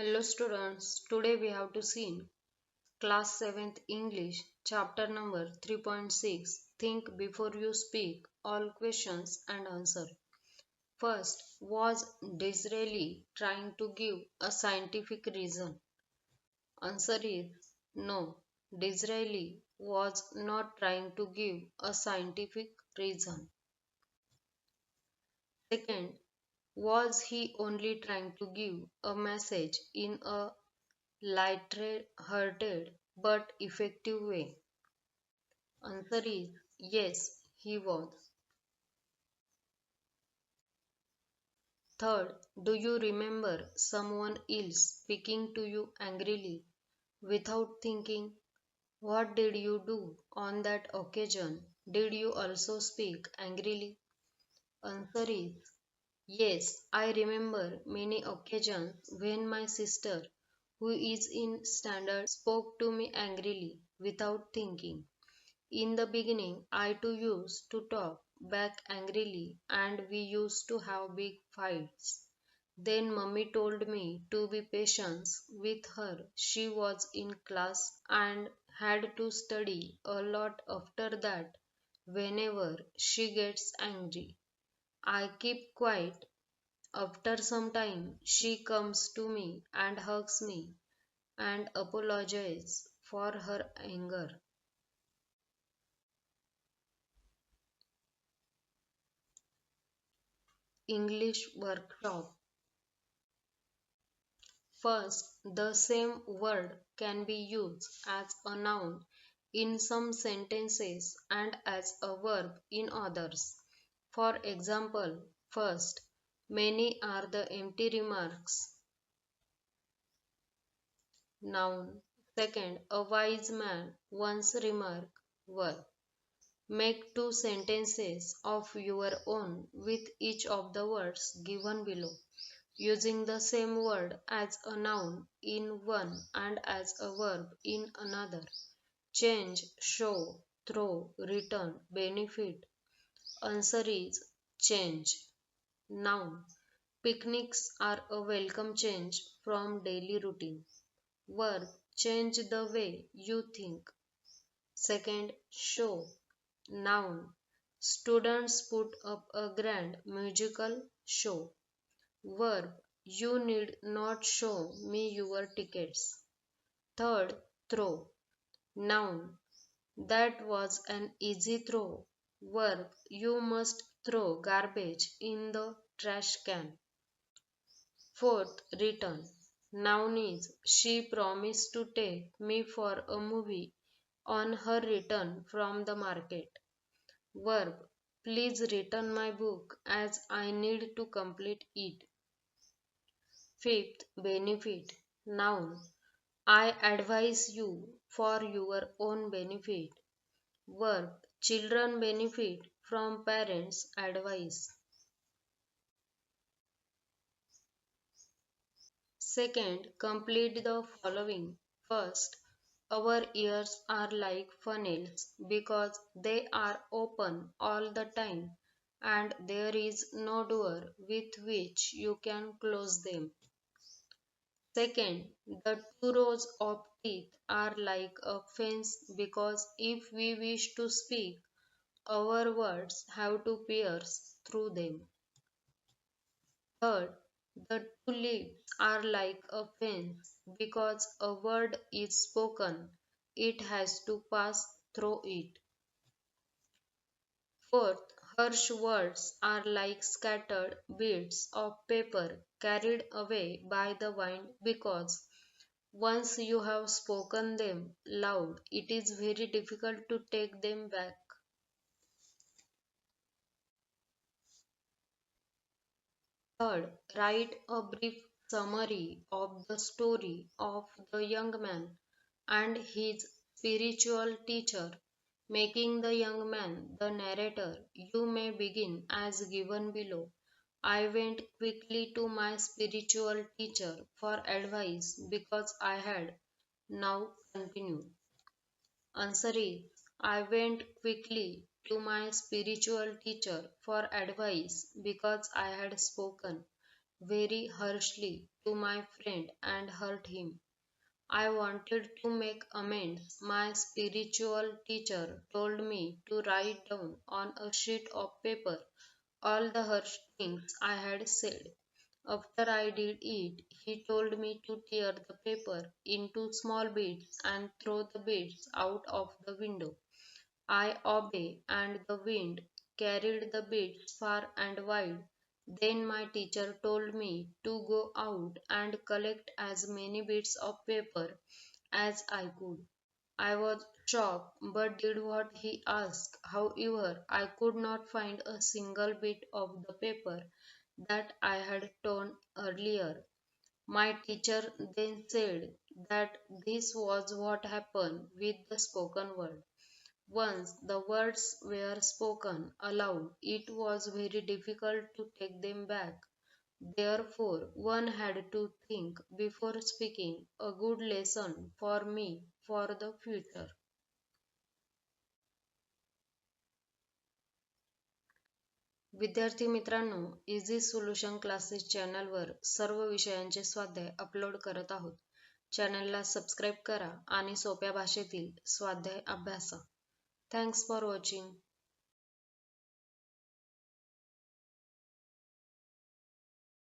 Hello students, today we have to see class 7th English chapter number 3.6 Think before you speak all questions and answer. First, was Disraeli trying to give a scientific reason? Answer is no. Disraeli was not trying to give a scientific reason. Second, was he only trying to give a message in a light-hearted but effective way? Answer is yes, he was. Third, do you remember someone else speaking to you angrily without thinking? What did you do on that occasion? Did you also speak angrily? Answer is yes, I remember many occasions when my sister, who is in standard, spoke to me angrily without thinking. In the beginning, I too used to talk back angrily and we used to have big fights. Then mummy told me to be patient with her. She was in class and had to study a lot after that. Whenever she gets angry, I keep quiet. After some time, she comes to me and hugs me and apologizes for her anger. English workshop. First, the same word can be used as a noun in some sentences and as a verb in others. For example, first, many are the empty remarks, noun. Second, a wise man once remarked, verb. Make two sentences of your own with each of the words given below, using the same word as a noun in one and as a verb in another. Change, show, throw, return, benefit. Answer is change. Noun. Picnics are a welcome change from daily routine. Verb. Change the way you think. Second, show. Noun. Students put up a grand musical show. Verb. You need not show me your tickets. Third, throw. Noun. That was an easy throw. Verb. You must throw garbage in the trash can. Fourth, return. Noun is she promised to take me for a movie on her return from the market. Verb. Please return my book as I need to complete it. Fifth, benefit. Noun. I advise you for your own benefit. Verb. Children benefit from parents' advice. Second, complete the following. First, our ears are like funnels because they are open all the time and there is no door with which you can close them. Second, the two rows of teeth are like a fence because if we wish to speak, our words have to pierce through them. Third, the two lips are like a fence because a word is spoken, it has to pass through it. Fourth, harsh words are like scattered bits of paper carried away by the wind because once you have spoken them loud, it is very difficult to take them back. Third, write a brief summary of the story of the young man and his spiritual teacher, making the young man the narrator. You may begin as given below. I went quickly to my spiritual teacher for advice because I had. Now continue. Answer is I went quickly to my spiritual teacher for advice because I had spoken very harshly to my friend and hurt him. I wanted to make amends. My spiritual teacher told me to write down on a sheet of paper all the harsh things I had said. After I did it, he told me to tear the paper into small bits and throw the bits out of the window. I obeyed, and the wind carried the bits far and wide. Then my teacher told me to go out and collect as many bits of paper as I could. I was shocked but did what he asked. However, I could not find a single bit of the paper that I had torn earlier. My teacher then said that this was what happened with the spoken word. Once the words were spoken aloud, it was very difficult to take them back. Therefore, one had to think before speaking, a good lesson for me for the future. विद्यार्थी मित्रांनो, easy solution classes चॅनलवर सर्व विषयांचे स्वाध्याय upload करत आहोत. चॅनलला subscribe करा आणि सोप्या भाषेतील स्वाध्याय अभ्यासा. Thanks for watching.